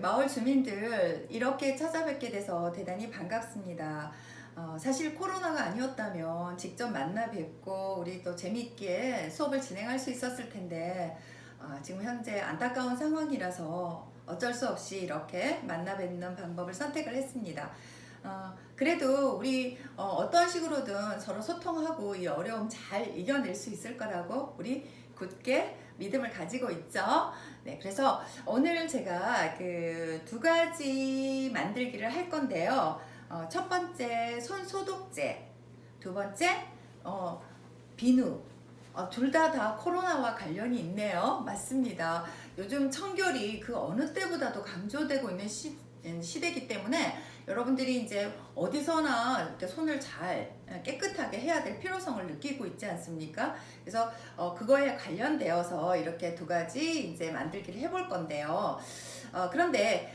마을 주민들 이렇게 찾아뵙게 돼서 대단히 반갑습니다. 사실 코로나가 아니었다면 직접 만나 뵙고 우리 또 재미있게 수업을 진행할 수 있었을 텐데 지금 현재 안타까운 상황이라서 어쩔 수 없이 이렇게 만나 뵙는 방법을 선택을 했습니다. 그래도 우리 어떤 식으로든 서로 소통하고 이 어려움 잘 이겨낼 수 있을 거라고 우리 굳게 믿음을 가지고 있죠. 네, 그래서 오늘 제가 그 두 가지 만들기를 할 건데요. 첫 번째 손 소독제, 두 번째 비누. 둘 다 코로나와 관련이 있네요. 맞습니다. 요즘 청결이 그 어느 때보다도 강조되고 있는 시대이기 때문에 여러분들이 이제 어디서나 이렇게 손을 잘 깨끗하게 해야 될 필요성을 느끼고 있지 않습니까? 그래서 그거에 관련되어서 이렇게 두 가지 이제 만들기를 해볼 건데요. 그런데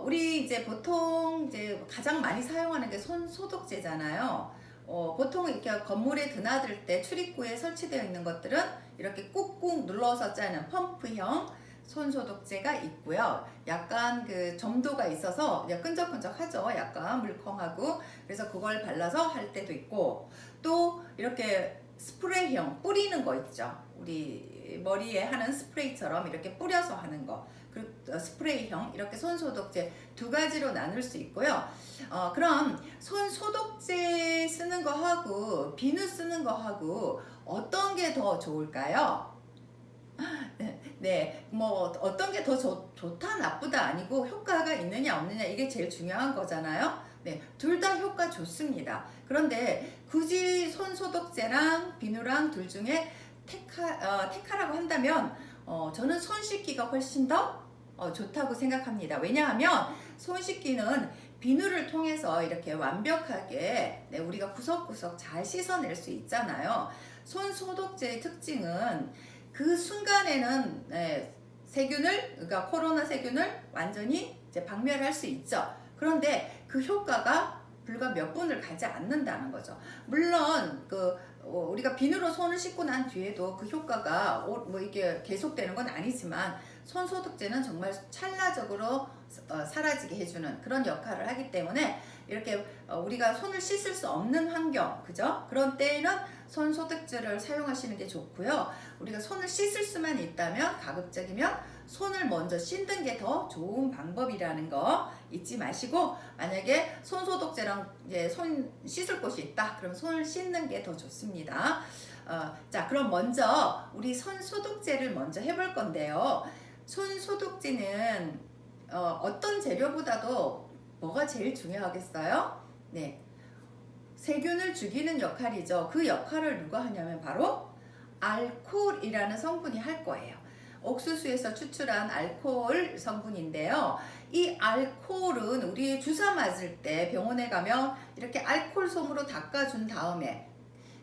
우리 이제 보통 이제 가장 많이 사용하는 게 손 소독제잖아요. 보통 이렇게 건물에 드나들 때 출입구에 설치되어 있는 것들은 이렇게 꾹꾹 눌러서 짜는 펌프형 손소독제가 있고요. 약간 그 점도가 있어서 끈적끈적하죠. 약간 물컹하고. 그래서 그걸 발라서 할 때도 있고, 또 이렇게 스프레이형 뿌리는 거 있죠. 우리 머리에 하는 스프레이처럼 이렇게 뿌려서 하는 거. 그리고 스프레이형 이렇게 손소독제 두 가지로 나눌 수 있고요. 그럼 손소독제 쓰는 거 하고 비누 쓰는 거 하고 어떤 게 더 좋을까요? 네, 뭐 어떤 게 더 좋다 나쁘다 아니고 효과가 있느냐 없느냐 이게 제일 중요한 거잖아요. 네, 둘 다 효과 좋습니다. 그런데 굳이 손 소독제랑 비누랑 둘 중에 택하라고 한다면 저는 손 씻기가 훨씬 더 좋다고 생각합니다. 왜냐하면 손 씻기는 비누를 통해서 이렇게 완벽하게 우리가 구석구석 잘 씻어낼 수 있잖아요. 손 소독제의 특징은 그 순간에는 세균을, 그러니까 코로나 세균을 완전히 이제 박멸할 수 있죠. 그런데 그 효과가 불과 몇 분을 가지 않는다는 거죠. 물론 우리가 비누로 손을 씻고 난 뒤에도 그 효과가 뭐 이게 계속되는 건 아니지만 손 소독제는 정말 찰나적으로 사라지게 해주는 그런 역할을 하기 때문에 이렇게 우리가 손을 씻을 수 없는 환경, 그죠? 그런 때에는 손 소독제를 사용하시는 게 좋고요. 우리가 손을 씻을 수만 있다면 가급적이면 손을 먼저 씻는 게 더 좋은 방법이라는 거 잊지 마시고, 만약에 손 소독제랑 이제 손 씻을 곳이 있다 그럼 손을 씻는 게 더 좋습니다. 자, 그럼 먼저 우리 손 소독제를 먼저 해볼 건데요. 손 소독제는 어떤 재료보다도 뭐가 제일 중요하겠어요? 네, 세균을 죽이는 역할이죠. 그 역할을 누가 하냐면 바로 알코올이라는 성분이 할 거예요. 옥수수에서 추출한 알코올 성분인데요. 이 알코올은 우리 주사 맞을 때 병원에 가면 이렇게 알코올 솜으로 닦아준 다음에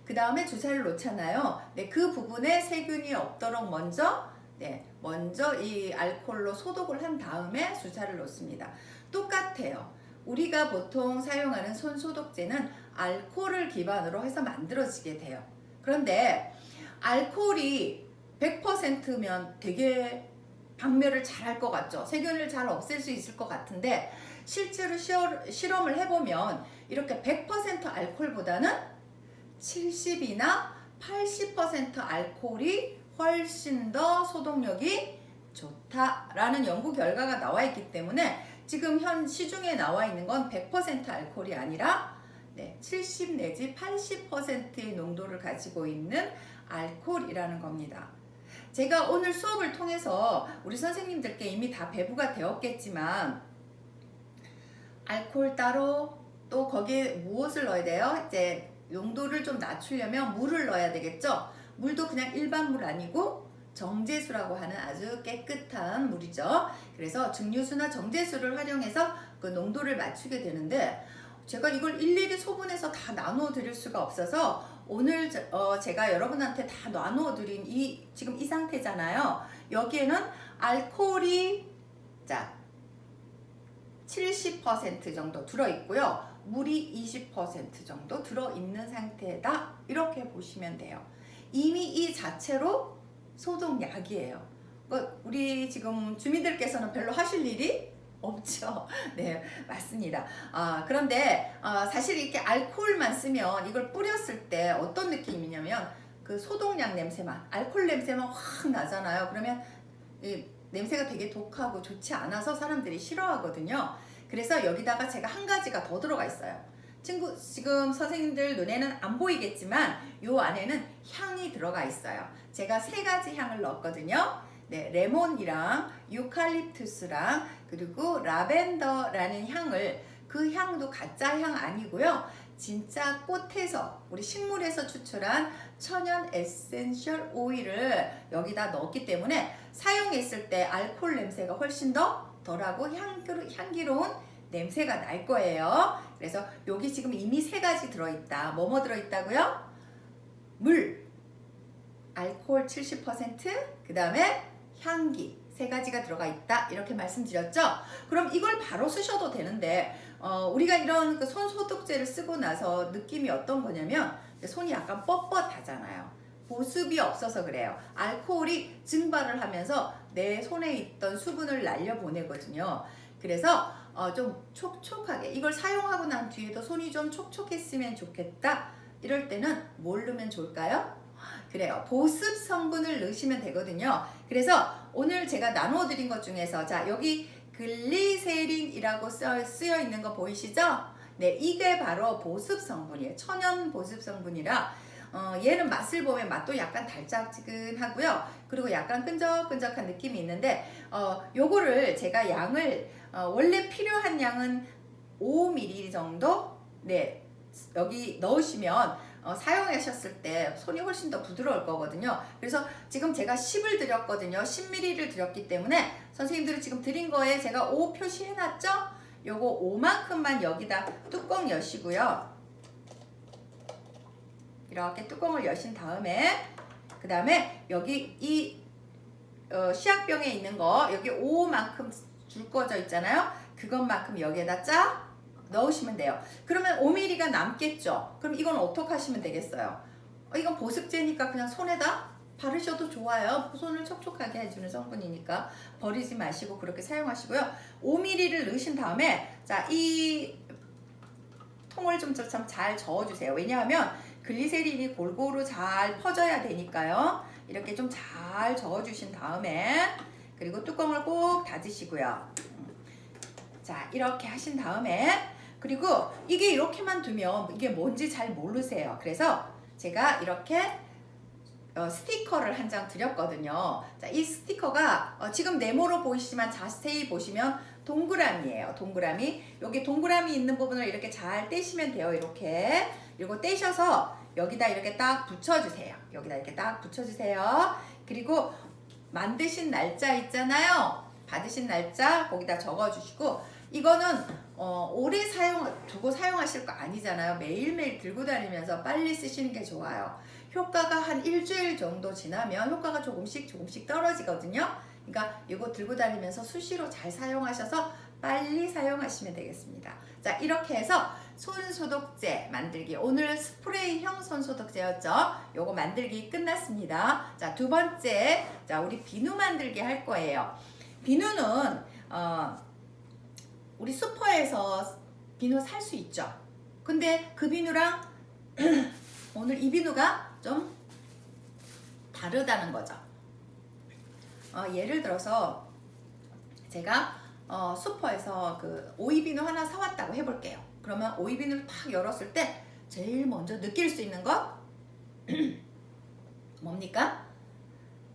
그 다음에 주사를 놓잖아요. 네, 그 부분에 세균이 없도록 먼저 이 알코올로 소독을 한 다음에 주사를 놓습니다. 똑같아요. 우리가 보통 사용하는 손 소독제는 알코올을 기반으로 해서 만들어지게 돼요. 그런데 알코올이 100%면 되게 박멸을 잘 할 것 같죠. 세균을 잘 없앨 수 있을 것 같은데 실제로 실험을 해보면 이렇게 100% 알코올보다는 70이나 80% 알코올이 훨씬 더 소독력이 좋다라는 연구 결과가 나와 있기 때문에 지금 현 시중에 나와 있는 건 100% 알코올이 아니라 70 내지 80%의 농도를 가지고 있는 알코올이라는 겁니다. 제가 오늘 수업을 통해서 우리 선생님들께 이미 다 배부가 되었겠지만 알코올 따로 또 거기에 무엇을 넣어야 돼요? 이제 농도를 좀 낮추려면 물을 넣어야 되겠죠? 물도 그냥 일반 물 아니고 정제수라고 하는 아주 깨끗한 물이죠. 그래서 증류수나 정제수를 활용해서 그 농도를 맞추게 되는데 제가 이걸 일일이 소분해서 다 나누어 드릴 수가 없어서 오늘 제가 여러분한테 다 나누어 드린 지금 이 상태잖아요. 여기에는 알코올이 70% 정도 들어있고요. 물이 20% 정도 들어있는 상태다. 이렇게 보시면 돼요. 이미 이 자체로 소독약이에요. 우리 지금 주민들께서는 별로 하실 일이 없죠. 네, 맞습니다. 그런데 사실 이렇게 알코올만 쓰면 이걸 뿌렸을 때 어떤 느낌이냐면 그 소독약 냄새만, 알코올 냄새만 확 나잖아요. 그러면 이 냄새가 되게 독하고 좋지 않아서 사람들이 싫어하거든요. 그래서 여기다가 제가 한 가지가 더 들어가 있어요. 지금 선생님들 눈에는 안 보이겠지만 요 안에는 향이 들어가 있어요. 제가 3가지 향을 넣었거든요. 네, 레몬이랑 유칼립투스랑 그리고 라벤더라는 향을, 그 향도 가짜 향 아니고요. 진짜 꽃에서, 우리 식물에서 추출한 천연 에센셜 오일을 여기다 넣었기 때문에 사용했을 때 알코올 냄새가 훨씬 더 덜하고 향기로운 냄새가 날 거예요. 그래서 여기 지금 이미 3가지 들어있다. 뭐뭐 들어있다고요? 물, 알코올 70%, 그 다음에 향기 3가지가 들어가 있다. 이렇게 말씀드렸죠? 그럼 이걸 바로 쓰셔도 되는데 우리가 이런 그 손 소독제를 쓰고 나서 느낌이 어떤 거냐면 손이 약간 뻣뻣하잖아요. 보습이 없어서 그래요. 알코올이 증발을 하면서 내 손에 있던 수분을 날려보내거든요. 그래서 좀 촉촉하게, 이걸 사용하고 난 뒤에도 손이 좀 촉촉했으면 좋겠다. 이럴 때는 뭘 넣으면 좋을까요? 그래요. 보습 성분을 넣으시면 되거든요. 그래서 오늘 제가 나누어 드린 것 중에서, 자, 여기 글리세린이라고 쓰여 있는 거 보이시죠? 네, 이게 바로 보습 성분이에요. 천연 보습 성분이라 얘는 맛을 보면 맛도 약간 달짝지근하고요. 그리고 약간 끈적끈적한 느낌이 있는데 요거를 제가 양을 원래 필요한 양은 5ml 정도, 네, 여기 넣으시면 사용하셨을 때 손이 훨씬 더 부드러울 거거든요. 그래서 지금 제가 10을 드렸거든요. 10ml를 드렸기 때문에 선생님들이 지금 드린 거에 제가 5 표시해놨죠? 요거 5만큼만 여기다 뚜껑 여시고요. 이렇게 뚜껑을 여신 다음에 그 다음에 여기 이 시약병에 있는 거 여기 5만큼 줄 꺼져 있잖아요. 그것만큼 여기에다 쫙 넣으시면 돼요. 그러면 5ml가 남겠죠. 그럼 이건 어떻게 하시면 되겠어요? 이건 보습제니까 그냥 손에다 바르셔도 좋아요. 손을 촉촉하게 해주는 성분이니까 버리지 마시고 그렇게 사용하시고요. 5ml를 넣으신 다음에 자, 이 통을 좀 잘 저어주세요. 왜냐하면 글리세린이 골고루 잘 퍼져야 되니까요. 이렇게 좀 잘 저어주신 다음에 그리고 뚜껑을 꼭 닫으시고요. 자, 이렇게 하신 다음에 그리고 이게 이렇게만 두면 이게 뭔지 잘 모르세요. 그래서 제가 이렇게 스티커를 한 장 드렸거든요. 자, 이 스티커가 지금 네모로 보이시지만 자세히 보시면 동그라미예요. 동그라미. 여기 동그라미 있는 부분을 이렇게 잘 떼시면 돼요. 이렇게. 이거 떼셔서 여기다 이렇게 딱 붙여주세요. 여기다 이렇게 딱 붙여주세요. 그리고 만드신 날짜 있잖아요. 받으신 날짜 거기다 적어주시고 이거는 오래 두고 사용하실 거 아니잖아요. 매일매일 들고 다니면서 빨리 쓰시는 게 좋아요. 효과가 한 일주일 정도 지나면 효과가 조금씩 떨어지거든요. 그러니까 이거 들고 다니면서 수시로 잘 사용하셔서 빨리 사용하시면 되겠습니다. 자, 이렇게 해서 손소독제 만들기, 오늘 스프레이형 손소독제였죠. 요거 만들기 끝났습니다. 자, 2번째, 자, 우리 비누 만들기 할 거예요. 비누는 우리 슈퍼에서 비누 살 수 있죠. 근데 그 비누랑 오늘 이 비누가 좀 다르다는 거죠. 예를 들어서 제가 슈퍼에서 그 오이 비누 하나 사왔다고 해볼게요. 그러면 오이 비누를 탁 열었을 때 제일 먼저 느낄 수 있는 거 뭡니까?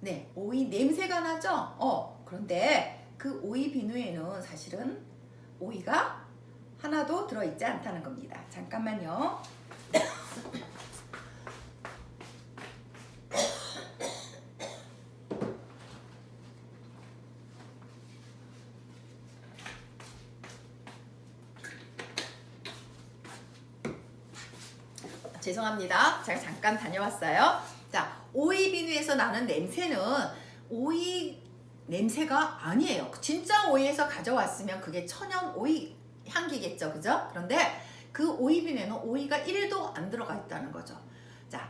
네, 오이 냄새가 나죠? 그런데 그 오이 비누에는 사실은 오이가 하나도 들어있지 않다는 겁니다. 잠깐만요. 죄송합니다. 제가 잠깐 다녀왔어요. 자, 오이 비누에서 나는 냄새는 오이 냄새가 아니에요. 진짜 오이에서 가져왔으면 그게 천연 오이 향기겠죠. 그죠? 그런데 그 오이 비누에는 오이가 1도 안 들어가 있다는 거죠. 자,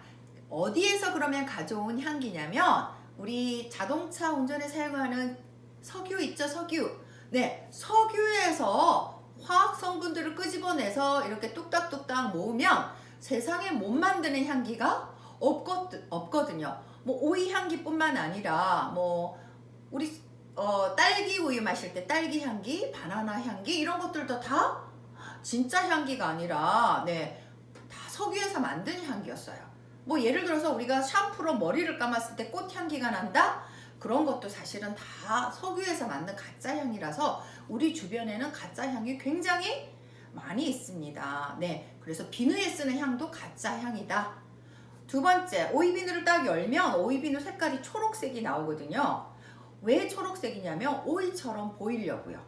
어디에서 그러면 가져온 향기냐면 우리 자동차 운전에 사용하는 석유 있죠, 석유. 네, 석유에서 화학 성분들을 끄집어내서 이렇게 뚝딱뚝딱 모으면 세상에 못 만드는 향기가 없거든요. 뭐 오이 향기뿐만 아니라 뭐 우리 딸기 우유 마실 때 딸기 향기, 바나나 향기 이런 것들도 다 진짜 향기가 아니라 네, 다 석유에서 만든 향기였어요. 뭐 예를 들어서 우리가 샴푸로 머리를 감았을 때 꽃향기가 난다? 그런 것도 사실은 다 석유에서 만든 가짜 향이라서 우리 주변에는 가짜 향이 굉장히 많이 있습니다. 네, 그래서 비누에 쓰는 향도 가짜 향이다. 두 번째, 오이비누를 딱 열면 오이비누 색깔이 초록색이 나오거든요. 왜 초록색이냐면 오이처럼 보이려고요.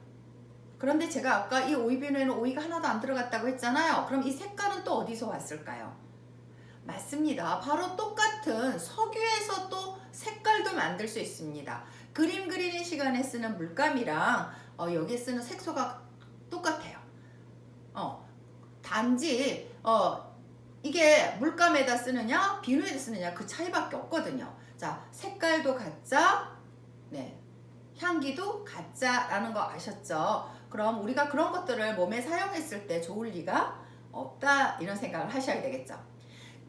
그런데 제가 아까 이 오이비누에는 오이가 하나도 안 들어갔다고 했잖아요. 그럼 이 색깔은 또 어디서 왔을까요? 맞습니다. 바로 똑같은 석유에서 또 색깔도 만들 수 있습니다. 그림 그리는 시간에 쓰는 물감이랑 여기에 쓰는 색소가 똑같아요. 단지 이게 물감에다 쓰느냐 비누에다 쓰느냐 그 차이밖에 없거든요. 자, 색깔도 가짜, 네, 향기도 가짜라는 거 아셨죠? 그럼 우리가 그런 것들을 몸에 사용했을 때 좋을 리가 없다 이런 생각을 하셔야 되겠죠.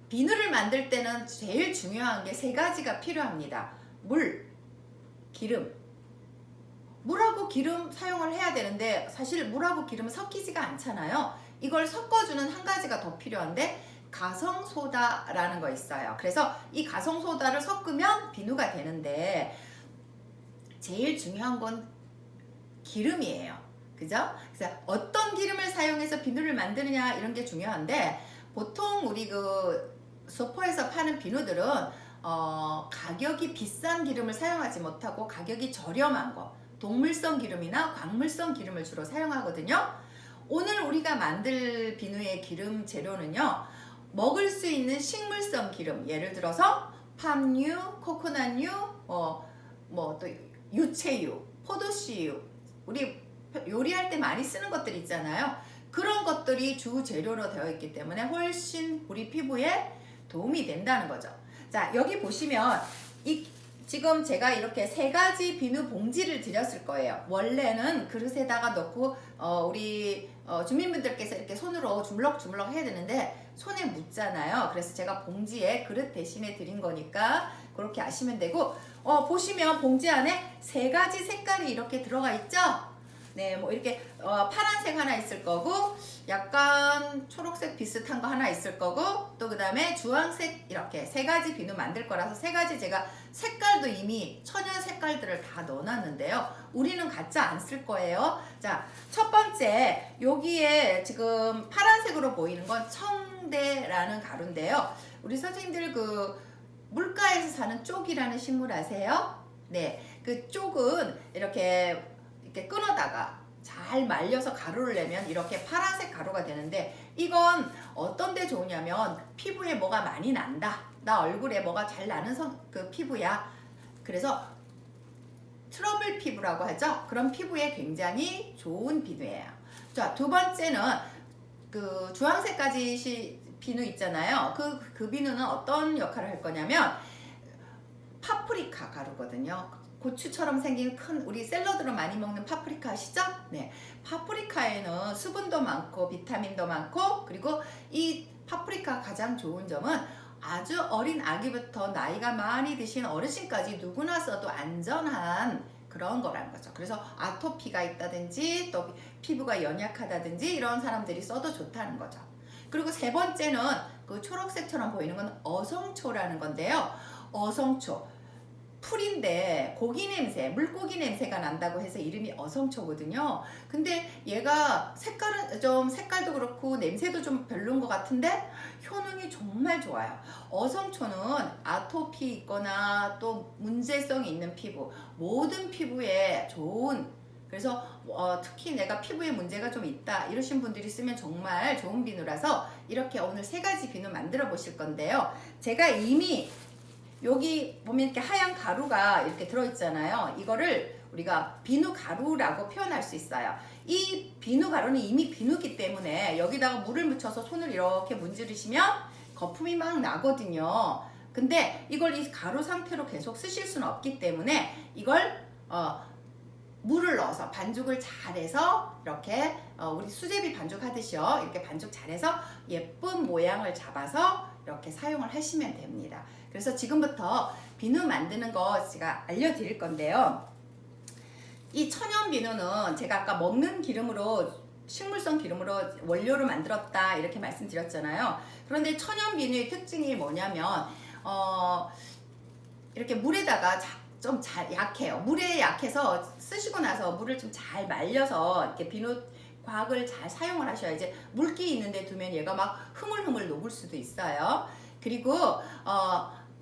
비누를 만들 때는 제일 중요한 게 세 가지가 필요합니다. 물, 기름. 물하고 기름 사용을 해야 되는데 사실 물하고 기름은 섞이지가 않잖아요. 이걸 섞어주는 한 가지가 더 필요한데 가성소다라는 거 있어요. 그래서 이 가성소다를 섞으면 비누가 되는데 제일 중요한 건 기름이에요. 그죠? 그래서 어떤 기름을 사용해서 비누를 만드느냐 이런 게 중요한데 보통 우리 그 슈퍼에서 파는 비누들은 가격이 비싼 기름을 사용하지 못하고 가격이 저렴한 거 동물성 기름이나 광물성 기름을 주로 사용하거든요. 오늘 우리가 만들 비누의 기름 재료는요, 먹을 수 있는 식물성 기름, 예를 들어서 팜유, 코코넛유, 뭐 또 유채유, 포도씨유, 우리 요리할 때 많이 쓰는 것들 있잖아요. 그런 것들이 주 재료로 되어 있기 때문에 훨씬 우리 피부에 도움이 된다는 거죠. 자, 여기 보시면 지금 제가 이렇게 세 가지 비누 봉지를 드렸을 거예요. 원래는 그릇에다가 넣고 우리 주민분들께서 이렇게 손으로 주물럭주물럭 해야 되는데 손에 묻잖아요. 그래서 제가 봉지에 그릇 대신에 드린 거니까 그렇게 아시면 되고 보시면 봉지 안에 세 가지 색깔이 이렇게 들어가 있죠? 네, 뭐 이렇게 파란색 하나 있을 거고 약간 초록색 비슷한 거 하나 있을 거고 또 그 다음에 주황색 이렇게 세 가지 비누 만들 거라서 세 가지 제가 색깔도 이미 천연 색깔들을 다 넣어놨는데요. 우리는 가짜 안 쓸 거예요. 자, 첫 번째 여기에 지금 파란색으로 보이는 건 청대라는 가루인데요. 우리 선생님들 그 물가에서 사는 쪽이라는 식물 아세요? 네, 그 쪽은 이렇게 끊어다가 잘 말려서 가루를 내면 이렇게 파란색 가루가 되는데 이건 어떤 데 좋으냐면 피부에 뭐가 많이 난다. 나 얼굴에 뭐가 잘 나는 그 피부야. 그래서 트러블 피부라고 하죠. 그런 피부에 굉장히 좋은 비누예요. 자, 두 번째는 그 주황색까지 비누 있잖아요. 그 비누는 어떤 역할을 할 거냐면 파프리카 가루거든요. 고추처럼 생긴 큰 우리 샐러드로 많이 먹는 파프리카 아시죠? 네, 파프리카에는 수분도 많고 비타민도 많고 그리고 이 파프리카 가장 좋은 점은 아주 어린 아기부터 나이가 많이 드신 어르신까지 누구나 써도 안전한 그런 거라는 거죠. 그래서 아토피가 있다든지 또 피부가 연약하다든지 이런 사람들이 써도 좋다는 거죠. 그리고 세 번째는 그 초록색처럼 보이는 건 어성초라는 건데요. 어성초 풀인데 고기 냄새, 물고기 냄새가 난다고 해서 이름이 어성초거든요. 근데 얘가 색깔도 그렇고 냄새도 좀 별로인 것 같은데 효능이 정말 좋아요. 어성초는 아토피 있거나 또 문제성이 있는 피부, 모든 피부에 좋은, 그래서 특히 내가 피부에 문제가 좀 있다 이러신 분들이 쓰면 정말 좋은 비누라서 이렇게 오늘 세 가지 비누 만들어 보실 건데요. 제가 이미 여기 보면 이렇게 하얀 가루가 이렇게 들어있잖아요. 이거를 우리가 비누 가루라고 표현할 수 있어요. 이 비누 가루는 이미 비누기 때문에 여기다가 물을 묻혀서 손을 이렇게 문지르시면 거품이 막 나거든요. 근데 이걸 이 가루 상태로 계속 쓰실 수는 없기 때문에 이걸 물을 넣어서 반죽을 잘해서 이렇게 우리 수제비 반죽하듯이요. 이렇게 반죽 잘해서 예쁜 모양을 잡아서 이렇게 사용을 하시면 됩니다. 그래서 지금부터 비누 만드는 거 제가 알려드릴 건데요. 이 천연 비누는 제가 아까 먹는 기름으로 식물성 기름으로 원료를 만들었다 이렇게 말씀드렸잖아요. 그런데 천연 비누의 특징이 뭐냐면 이렇게 물에다가 좀 잘 약해요. 물에 약해서 쓰시고 나서 물을 좀 잘 말려서 이렇게 비누 과학을 잘 사용을 하셔야지 물기 있는데 두면 얘가 막 흐물흐물 녹을 수도 있어요. 그리고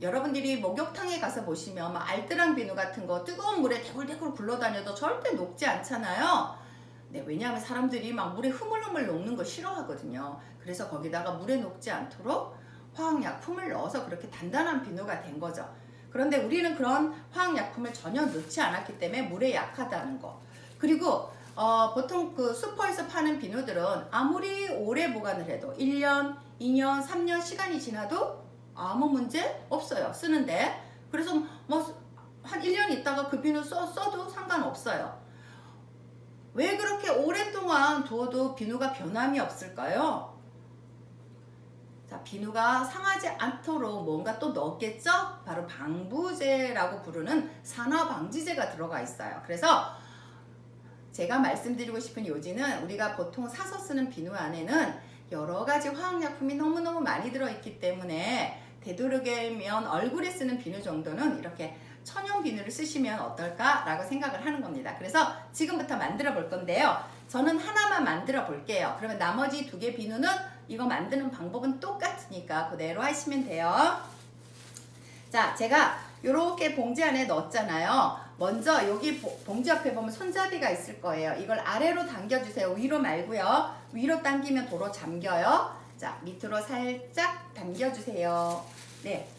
여러분들이 목욕탕에 가서 보시면 막 알뜰한 비누 같은 거 뜨거운 물에 대굴대굴 굴러다녀도 절대 녹지 않잖아요. 네, 왜냐하면 사람들이 막 물에 흐물흐물 녹는 거 싫어하거든요. 그래서 거기다가 물에 녹지 않도록 화학약품을 넣어서 그렇게 단단한 비누가 된 거죠. 그런데 우리는 그런 화학약품을 전혀 넣지 않았기 때문에 물에 약하다는 거. 그리고 보통 그 슈퍼에서 파는 비누들은 아무리 오래 보관을 해도 1년, 2년, 3년 시간이 지나도 아무 문제 없어요. 쓰는데. 그래서 뭐 한 1년 있다가 그 비누 써도 상관없어요. 왜 그렇게 오랫동안 두어도 비누가 변함이 없을까요? 자, 비누가 상하지 않도록 뭔가 또 넣었겠죠? 바로 방부제라고 부르는 산화방지제가 들어가 있어요. 그래서 제가 말씀드리고 싶은 요지는 우리가 보통 사서 쓰는 비누 안에는 여러 가지 화학약품이 너무너무 많이 들어있기 때문에 되도록이면 얼굴에 쓰는 비누 정도는 이렇게 천연 비누를 쓰시면 어떨까라고 생각을 하는 겁니다. 그래서 지금부터 만들어 볼 건데요. 저는 하나만 만들어 볼게요. 그러면 나머지 2개 비누는 이거 만드는 방법은 똑같으니까 그대로 하시면 돼요. 자, 제가 이렇게 봉지 안에 넣었잖아요. 먼저 여기 봉지 옆에 보면 손잡이가 있을 거예요. 이걸 아래로 당겨주세요. 위로 말고요. 위로 당기면 도로 잠겨요. 자, 밑으로 살짝 당겨주세요. 네,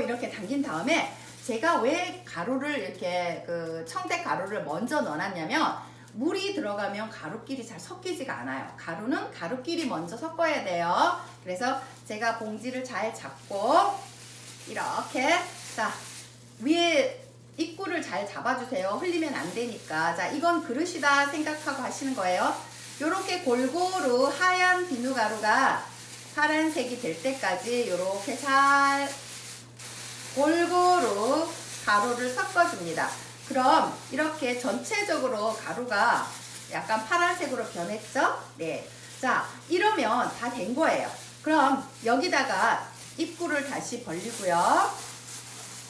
이렇게 당긴 다음에 제가 왜 가루를 이렇게 청백 가루를 먼저 넣어놨냐면 물이 들어가면 가루끼리 잘 섞이지가 않아요. 가루는 가루끼리 먼저 섞어야 돼요. 그래서 제가 봉지를 잘 잡고 이렇게 자 위에 입구를 잘 잡아주세요. 흘리면 안 되니까. 자, 이건 그릇이다 생각하고 하시는 거예요. 이렇게 골고루 하얀 비누가루가 파란색이 될 때까지 이렇게 잘 골고루 가루를 섞어줍니다. 그럼 이렇게 전체적으로 가루가 약간 파란색으로 변했죠? 네. 자, 이러면 다 된 거예요. 그럼 여기다가 입구를 다시 벌리고요.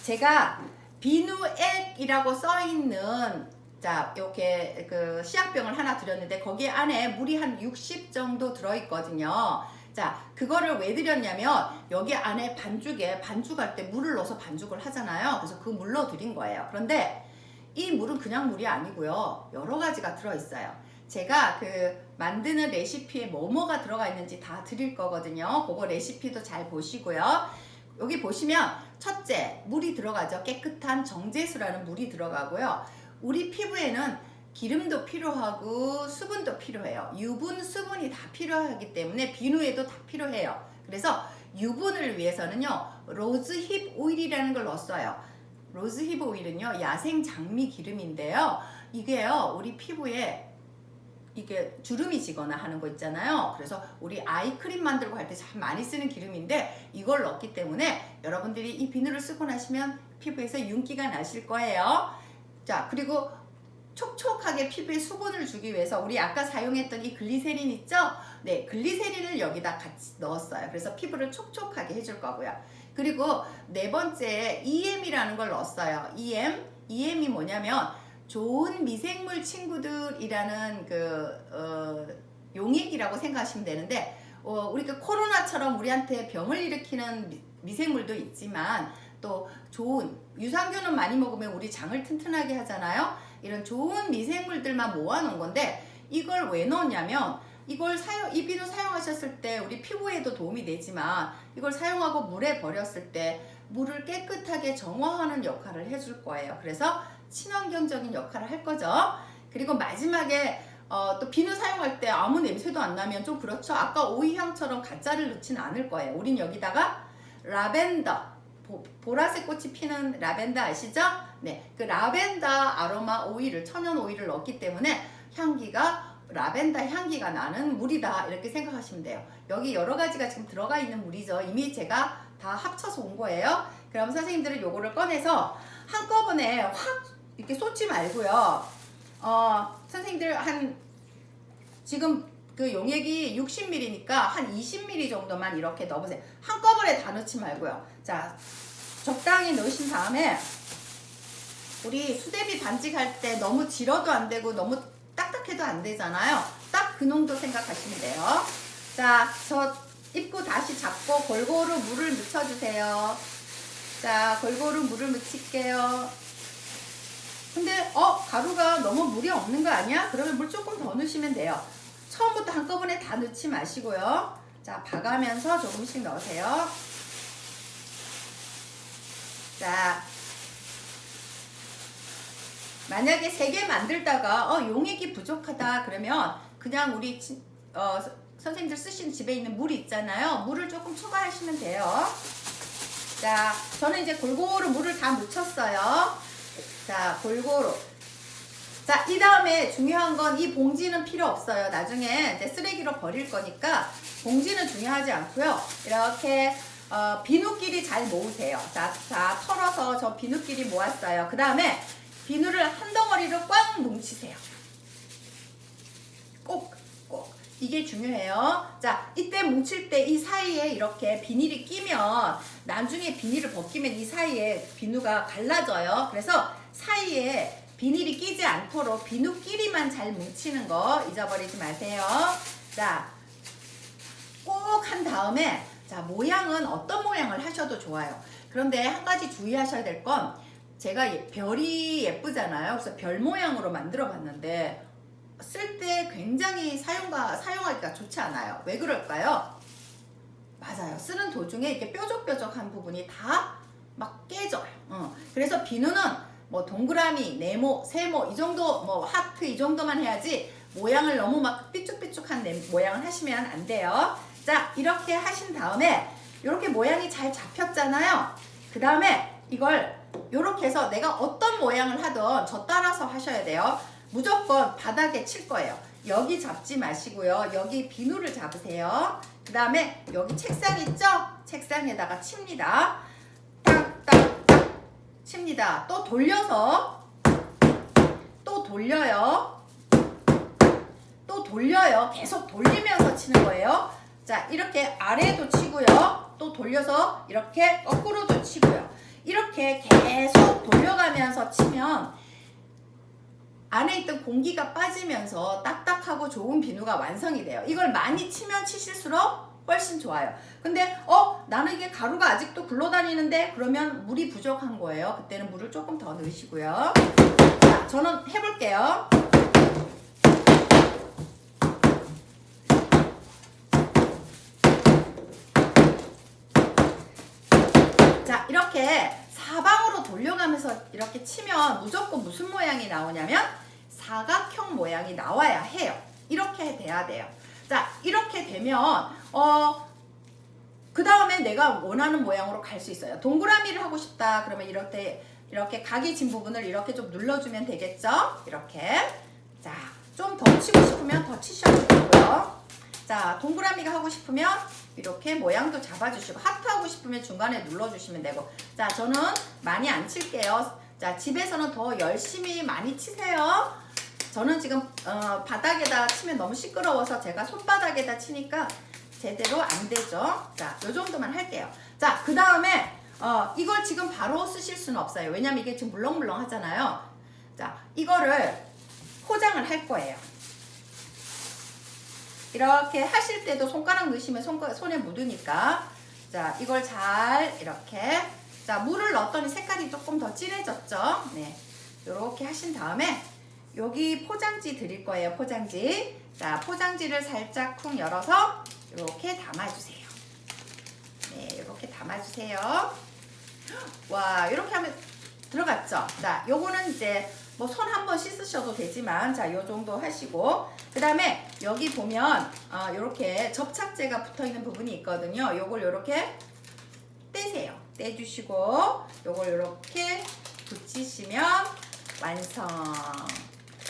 제가 비누액이라고 써있는 자, 이렇게 시약병을 하나 드렸는데 거기 안에 물이 한 60 정도 들어있거든요. 자, 그거를 왜 드렸냐면 여기 안에 반죽할 때 물을 넣어서 반죽을 하잖아요. 그래서 그 물로 드린 거예요. 그런데 이 물은 그냥 물이 아니고요. 여러 가지가 들어있어요. 제가 만드는 레시피에 뭐가 들어가 있는지 다 드릴 거거든요. 그거 레시피도 잘 보시고요. 여기 보시면 첫째, 물이 들어가죠. 깨끗한 정제수라는 물이 들어가고요. 우리 피부에는 기름도 필요하고 수분도 필요해요. 유분, 수분이 다 필요하기 때문에 비누에도 다 필요해요. 그래서 유분을 위해서는요, 로즈힙 오일이라는 걸 넣었어요. 로즈힙 오일은요, 야생 장미 기름인데요. 이게요, 우리 피부에 이게 주름이 지거나 하는 거 있잖아요. 그래서 우리 아이크림 만들고 할 때 참 많이 쓰는 기름인데 이걸 넣었기 때문에 여러분들이 이 비누를 쓰고 나시면 피부에서 윤기가 나실 거예요. 자, 그리고 촉촉하게 피부에 수분을 주기 위해서 우리 아까 사용했던 이 글리세린 있죠? 네, 글리세린을 여기다 같이 넣었어요. 그래서 피부를 촉촉하게 해줄 거고요. 그리고 네 번째 EM이라는 걸 넣었어요. EM이 뭐냐면 좋은 미생물 친구들이라는 용액이라고 생각하시면 되는데 우리가 코로나처럼 우리한테 병을 일으키는 미생물도 있지만 또 좋은 유산균은 많이 먹으면 우리 장을 튼튼하게 하잖아요. 이런 좋은 미생물들만 모아놓은 건데 이걸 왜 넣었냐면 이 비누 사용하셨을 때 우리 피부에도 도움이 되지만 이걸 사용하고 물에 버렸을 때 물을 깨끗하게 정화하는 역할을 해줄 거예요. 그래서 친환경적인 역할을 할 거죠. 그리고 마지막에 또 비누 사용할 때 아무 냄새도 안 나면 좀 그렇죠. 아까 오이향처럼 가짜를 넣지는 않을 거예요. 우린 여기다가 라벤더 보라색 꽃이 피는 라벤더 아시죠? 네, 그 라벤더 아로마 오일을 천연 오일을 넣었기 때문에 향기가 라벤더 향기가 나는 물이다 이렇게 생각하시면 돼요. 여기 여러 가지가 지금 들어가 있는 물이죠. 이미 제가 다 합쳐서 온 거예요. 그럼 선생님들은 요거를 꺼내서 한꺼번에 확 이렇게 쏟지 말고요. 선생님들 한 지금 그 용액이 60ml니까 한 20ml 정도만 이렇게 넣어보세요. 한꺼번에 다 넣지 말고요. 자, 적당히 넣으신 다음에 우리 수제비 반죽할 때 너무 질어도 안 되고 너무 딱딱해도 안 되잖아요. 딱 그 농도 생각하시면 돼요. 자, 저 입구 다시 잡고 골고루 물을 묻혀주세요. 자, 골고루 물을 묻힐게요. 근데 가루가 너무 물이 없는 거 아니야? 그러면 물 조금 더 넣으시면 돼요. 처음부터 한꺼번에 다 넣지 마시고요. 자, 봐가면서 조금씩 넣으세요. 자, 만약에 3개 만들다가 용액이 부족하다 그러면 그냥 우리 선생님들 쓰시는 집에 있는 물 있잖아요. 물을 조금 추가하시면 돼요. 자, 저는 이제 골고루 물을 다 묻혔어요. 자, 골고루. 자, 이 다음에 중요한 건 이 봉지는 필요 없어요. 나중에 이제 쓰레기로 버릴 거니까 봉지는 중요하지 않고요. 이렇게 비누끼리 잘 모으세요. 자, 털어서 저 비누끼리 모았어요. 그 다음에 비누를 한 덩어리로 꽉 뭉치세요. 꼭 이게 중요해요. 자, 이때 뭉칠 때 이 사이에 이렇게 비닐이 끼면 나중에 비닐을 벗기면 이 사이에 비누가 갈라져요. 그래서 사이에 비닐이 끼지 않도록 비누끼리만 잘 뭉치는 거 잊어버리지 마세요. 자, 꼭 한 다음에 자, 모양은 어떤 모양을 하셔도 좋아요. 그런데 한 가지 주의하셔야 될 건 제가 별이 예쁘잖아요. 그래서 별 모양으로 만들어 봤는데 쓸 때 굉장히 사용하기가 좋지 않아요. 왜 그럴까요? 맞아요. 쓰는 도중에 이렇게 뾰족뾰족한 부분이 다 막 깨져요. 그래서 비누는 뭐 동그라미, 네모, 세모 이 정도 뭐 하트 이 정도만 해야지 모양을 너무 막 삐쭉삐쭉한 모양을 하시면 안 돼요. 자, 이렇게 하신 다음에 이렇게 모양이 잘 잡혔잖아요. 그 다음에 이걸 이렇게 해서 내가 어떤 모양을 하든 저 따라서 하셔야 돼요. 무조건 바닥에 칠 거예요. 여기 잡지 마시고요. 여기 비누를 잡으세요. 그 다음에 여기 책상 있죠? 책상에다가 칩니다. 딱딱딱 칩니다. 또 돌려서 또 돌려요. 또 돌려요. 계속 돌리면서 치는 거예요. 자, 이렇게 아래도 치고요. 또 돌려서 이렇게 거꾸로도 치고요. 이렇게 계속 돌려가면서 치면 안에 있던 공기가 빠지면서 딱딱하고 좋은 비누가 완성이 돼요. 이걸 많이 치면 치실수록 훨씬 좋아요. 근데 나는 이게 가루가 아직도 굴러다니는데 그러면 물이 부족한 거예요. 그때는 물을 조금 더 넣으시고요. 자, 저는 해볼게요. 자, 이렇게 사방으로 돌려가면서 이렇게 치면 무조건 무슨 모양이 나오냐면 사각형 모양이 나와야 해요. 이렇게 돼야 돼요. 자, 이렇게 되면 그 다음에 내가 원하는 모양으로 갈 수 있어요. 동그라미를 하고 싶다 그러면 이렇게 각이 진 부분을 이렇게 좀 눌러주면 되겠죠? 이렇게. 자, 좀 더 치고 싶으면 더 치셔도 되고요. 자, 동그라미가 하고 싶으면 이렇게 모양도 잡아주시고 하트 하고 싶으면 중간에 눌러주시면 되고. 자, 저는 많이 안 칠게요. 자, 집에서는 더 열심히 많이 치세요. 저는 지금 바닥에다 치면 너무 시끄러워서 제가 손바닥에다 치니까 제대로 안 되죠. 자, 요 정도만 할게요. 자, 그 다음에 이걸 지금 바로 쓰실 수는 없어요. 왜냐면 이게 지금 물렁물렁 하잖아요. 자, 이거를 포장을 할 거예요. 이렇게 하실 때도 손가락 넣으시면 손에 묻으니까. 자, 이걸 잘 이렇게. 자, 물을 넣었더니 색깔이 조금 더 진해졌죠. 네, 이렇게 하신 다음에 여기 포장지 드릴 거예요. 포장지. 자, 포장지를 살짝 쿵 열어서 이렇게 담아주세요. 네, 이렇게 담아주세요. 와, 이렇게 하면 들어갔죠? 자, 요거는 이제 뭐 손 한번 씻으셔도 되지만, 자, 요 정도 하시고, 그 다음에 여기 보면 요렇게 접착제가 붙어 있는 부분이 있거든요. 요걸 요렇게 떼세요. 떼주시고 요걸 이렇게 붙이시면 완성.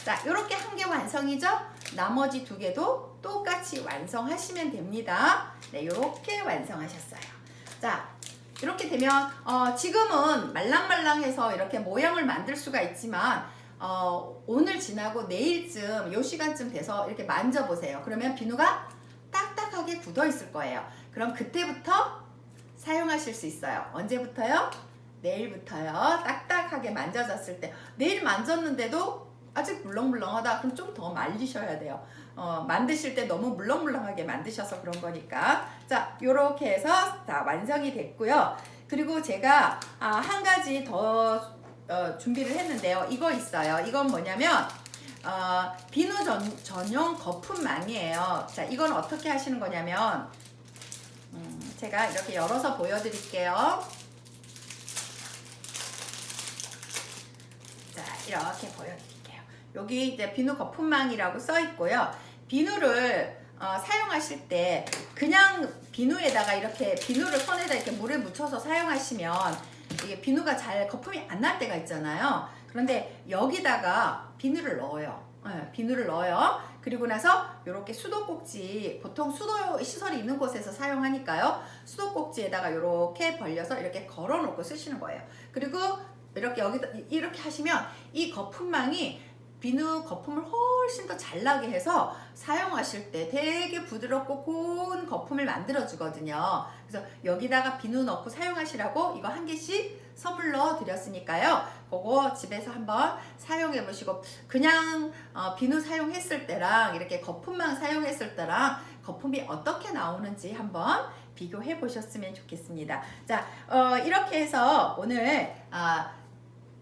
자, 이렇게 한 개 완성이죠? 나머지 두 개도 똑같이 완성하시면 됩니다. 네, 이렇게 완성하셨어요. 자, 이렇게 되면 지금은 말랑말랑해서 이렇게 모양을 만들 수가 있지만 오늘 지나고 내일쯤 요 시간쯤 돼서 이렇게 만져보세요. 그러면 비누가 딱딱하게 굳어 있을 거예요. 그럼 그때부터 사용하실 수 있어요. 언제부터요? 내일부터요. 딱딱하게 만져졌을 때. 내일 만졌는데도 아직 물렁물렁하다. 그럼 좀 더 말리셔야 돼요. 만드실 때 너무 물렁물렁하게 만드셔서 그런 거니까. 자, 요렇게 해서 다 완성이 됐고요. 그리고 제가 한 가지 더 준비를 했는데요. 이거 있어요. 이건 뭐냐면 비누 전용 거품망이에요. 자, 이건 어떻게 하시는 거냐면 제가 이렇게 열어서 보여드릴게요. 자, 이렇게 보여드릴게요. 여기 이제 비누 거품망이라고 써 있고요. 비누를 사용하실 때 그냥 비누에다가 이렇게 비누를 손에다 이렇게 물에 묻혀서 사용하시면 이게 비누가 잘 거품이 안 날 때가 있잖아요. 그런데 여기다가 비누를 넣어요. 네, 비누를 넣어요. 그리고 나서 이렇게 수도꼭지, 보통 수도 시설이 있는 곳에서 사용하니까요. 수도꼭지에다가 이렇게 벌려서 이렇게 걸어 놓고 쓰시는 거예요. 그리고 이렇게 여기다 이렇게 하시면 이 거품망이 비누 거품을 훨씬 더 잘 나게 해서 사용하실 때 되게 부드럽고 고운 거품을 만들어 주거든요. 그래서 여기다가 비누 넣고 사용하시라고 이거 한 개씩 선물로 드렸으니까요. 그거 집에서 한번 사용해 보시고 그냥 비누 사용했을 때랑 이렇게 거품망 사용했을 때랑 거품이 어떻게 나오는지 한번 비교해 보셨으면 좋겠습니다. 자, 이렇게 해서 오늘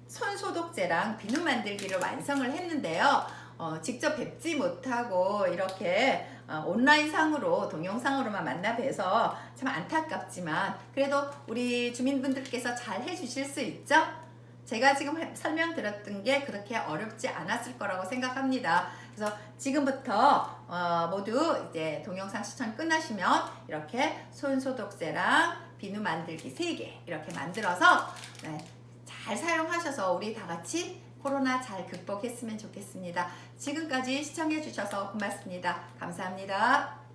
손 소독제랑 비누 만들기를 완성을 했는데요. 직접 뵙지 못하고 이렇게 온라인 상으로 동영상으로만 만나 뵈서 참 안타깝지만 그래도 우리 주민분들께서 잘 해주실 수 있죠? 제가 지금 설명드렸던 게 그렇게 어렵지 않았을 거라고 생각합니다. 그래서 지금부터 모두 이제 동영상 시청 끝나시면 이렇게 손 소독제랑 비누 만들기 3개 이렇게 만들어서 잘 사용하셔서 우리 다 같이 코로나 잘 극복했으면 좋겠습니다. 지금까지 시청해 주셔서 고맙습니다. 감사합니다.